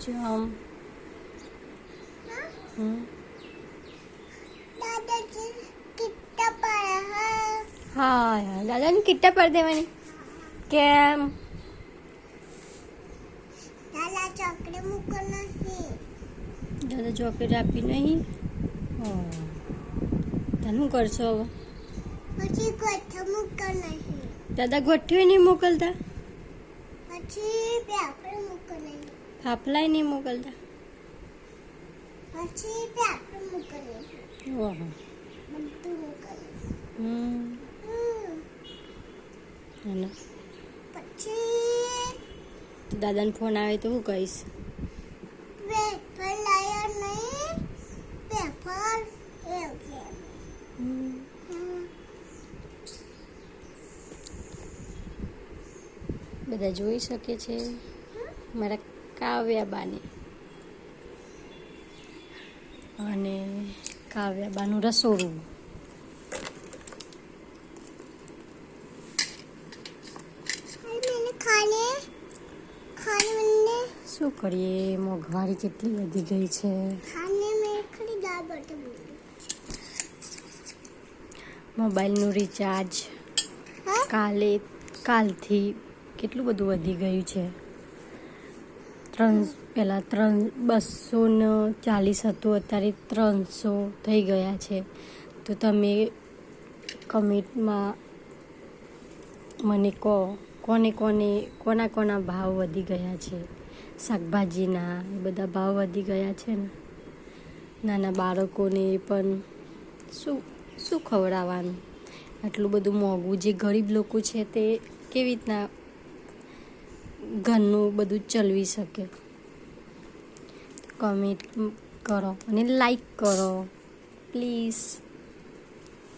जम दादाजी कितना पड़ा है? हाँ यार दादा ने कितना पढ़ दे मैंने केम दादा चॉकलेट मुको नहीं दादा ચોકલેટ આપી નહીં તને શું કરશો હવે પછી ગોઠો મુકો નહીં દાદા ગોઠવી નહીં મોકલતા પછી પેપર મુકો નહીં ફાફલાય નહીં મોકલતા પછી પેપર મુકો નહીં ઓહો બધું મુકો નહીં અને પછી દાદાને ફોન આવે તો હું કહીશ પેપર લાયા નહીં પેપર એવું છે બધા જોઈ શકે છે મારા કાવ્યાબાને અને કાવ્યાબાનું રસોડું मैंने खाने मैंने શું કરીએ મોંઘવારી કેટલી વધી ગઈ છે खाने में खड़ी दाल बटे મોબાઈલનું રિચાર્જ हाँ કાલથી કેટલું બધું વધી ગયું છે પહેલાં 240 હતું અત્યારે 300 થઈ ગયા છે તો તમે કમેન્ટમાં મને કહો કોના ભાવ વધી ગયા છે શાકભાજીના એ બધા ભાવ વધી ગયા છે ને નાના બાળકોને પણ શું ખવડાવવાનું આટલું બધું મોંઘું જે ગરીબ લોકો છે તે કેવી રીતના ઘરનું બધું ચલાવી શકે કમેન્ટ કરો અને લાઈક કરો પ્લીઝ